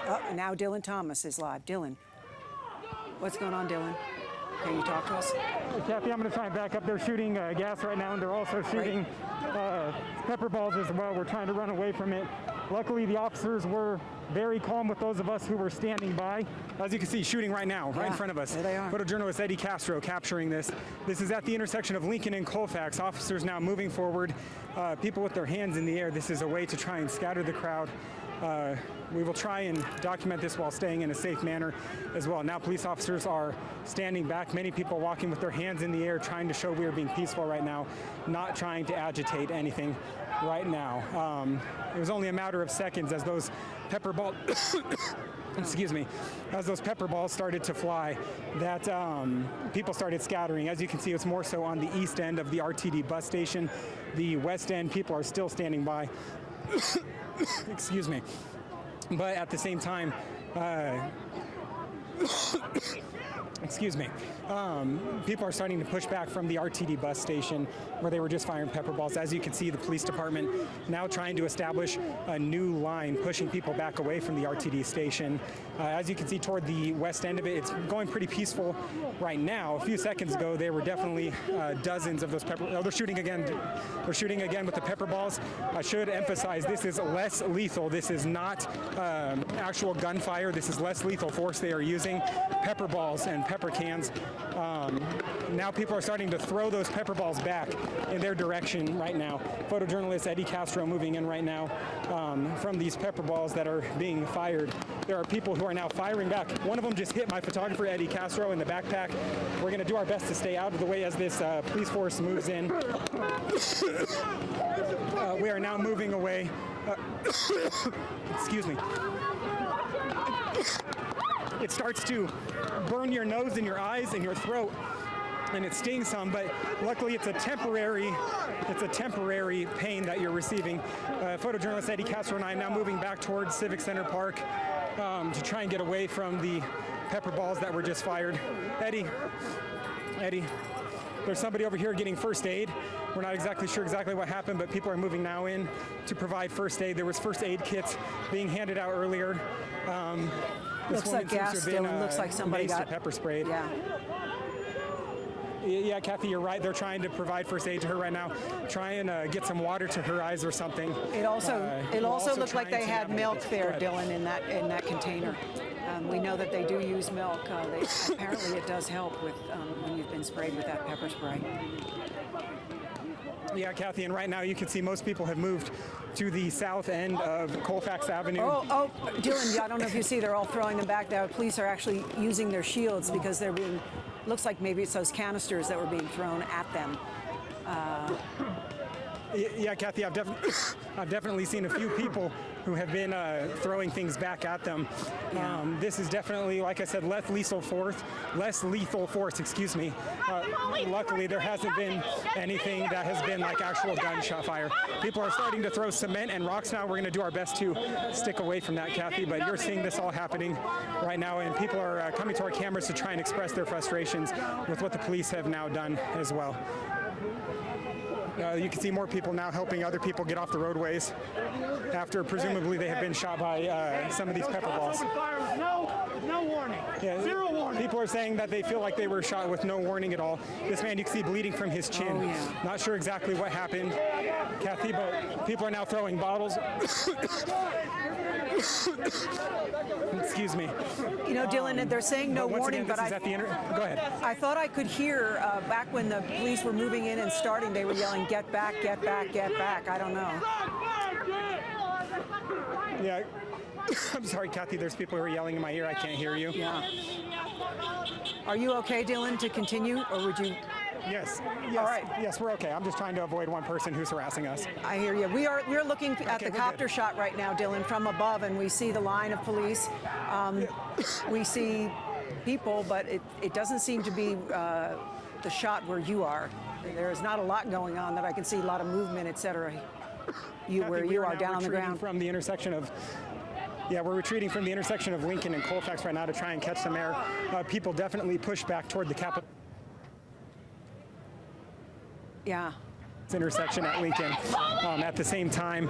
Oh, now Dillon Thomas is live. Dillon, what's going on, Dillon? Can you talk to us? Kathy, I'm going to try and back up. They're shooting gas right now, and they're also shooting pepper balls as well. We're trying to run away from it. Luckily, the officers were very calm with those of us who were standing by. As you can see, shooting right now, right in front of us. There they are. Photojournalist Eddie Castro capturing this. This is at the intersection of Lincoln and Colfax. Officers now moving forward, people with their hands in the air. This is a way to try and scatter the crowd. We will try and document this while staying in a safe manner as well. Now police officers are standing back, many people walking with their hands in the air, trying to show we are being peaceful right now, not trying to agitate anything right now. It was only a matter of seconds as those pepper balls excuse me, as those pepper balls started to fly, that people started scattering. As you can see, it's more so on the east end of the RTD bus station. The west end, people are still standing by. Excuse me. But at the same time, excuse me, people are starting to push back from the RTD bus station where they were just firing pepper balls. As you can see, the police department now trying to establish a new line, pushing people back away from the RTD station. As you can see toward the west end of it, it's going pretty peaceful right now. A few seconds ago, there were definitely dozens of those pepper. Oh, they're shooting again. They're shooting again with the pepper balls. I should emphasize this is less lethal. This is not actual gunfire. This is less lethal force they are using. Pepper balls and pepper cans. Now people are starting to throw those pepper balls back in their direction right now. Photojournalist Eddie Castro moving in right now from these pepper balls that are being fired. There are people who are now firing back. One of them just hit my photographer, Eddie Castro, in the backpack. We're going to do our best to stay out of the way as this police force moves in. We are now moving away. Excuse me. It starts to burn your nose and your eyes and your throat, and it stings some, but luckily it's a temporary pain that you're receiving. Photojournalist Eddie Castro and I are now moving back towards Civic Center Park to try and get away from the pepper balls that were just fired. Eddie, there's somebody over here getting first aid. We're not exactly sure what happened, but people are moving now in to provide first aid. There was first aid kits being handed out earlier. Looks like gas, Dillon. Looks like somebody got pepper sprayed. Yeah, Kathy, you're right. They're trying to provide first aid to her right now. Try and get some water to her eyes or something. It also looked like they had milk there, Dillon, in that container. We know that they do use milk. Apparently, it does help with when you've been sprayed with that pepper spray. Yeah, Kathy, and right now you can see most people have moved to the south end of Colfax Avenue. Oh, Dillon, I don't know if you see, they're all throwing them back now. Police are actually using their shields because they're being, looks like maybe it's those canisters that were being thrown at them. Yeah, Kathy, I've definitely seen a few people who have been throwing things back at them. Yeah. This is definitely, like I said, less lethal force. Excuse me. Luckily, there hasn't been anything that has been like actual gunshot fire. People are starting to throw cement and rocks now. We're going to do our best to stick away from that, Kathy. But you're seeing this all happening right now, and people are coming to our cameras to try and express their frustrations with what the police have now done as well. You can see more people now helping other people get off the roadways after presumably they have been shot by some of these pepper balls. No warning. Yeah, Zero warning. People are saying that they feel like they were shot with no warning at all. This man you can see bleeding from his chin. Oh, yeah. Not sure exactly what happened, Kathy, but people are now throwing bottles. Excuse me. You know, Dillon, they're saying no warning, again, but go ahead. I thought I could hear back when the police were moving in and starting, they were yelling, "Get back, get back, get back." I don't know. Yeah. I'm sorry, Kathy, there's people who are yelling in my ear. I can't hear you. Yeah. Are you okay, Dillon, to continue, or would you? Yes. All right. Yes, we're okay. I'm just trying to avoid one person who's harassing us. I hear you. We're looking at the copter shot right now, Dillon, from above, and we see the line of police. We see people, but it doesn't seem to be the shot where you are. There is not a lot going on that I can see, a lot of movement, etc. Where you are down on the ground. From the intersection of. Yeah, we're retreating from the intersection of Lincoln and Colfax right now to try and catch some air. People definitely push back toward the Capitol. Yeah. intersection at Lincoln. At the same time,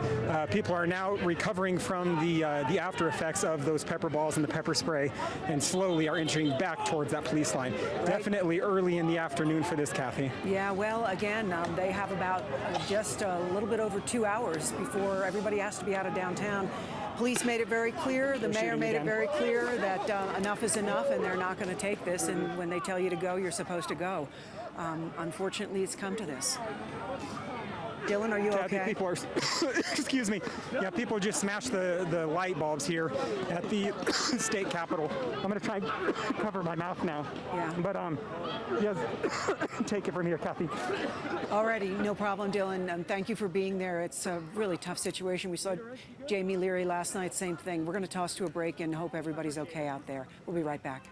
people are now recovering from the after effects of those pepper balls and the pepper spray, and slowly are inching back towards that police line. Definitely early in the afternoon for this, Kathy. Yeah, well, again, they have about just a little bit over 2 hours before everybody has to be out of downtown. Police made it very clear, the mayor made it very clear that enough is enough and they're not going to take this, and when they tell you to go, you're supposed to go. Unfortunately, it's come to this. Dillon, are you okay? People are, excuse me. Yeah, people just smashed the light bulbs here at the state capitol. I'm going to try and cover my mouth now. Yeah. But, yes, take it from here, Kathy. Alrighty, no problem, Dillon. Thank you for being there. It's a really tough situation. We saw Jamie Leary last night, same thing. We're going to toss to a break and hope everybody's okay out there. We'll be right back.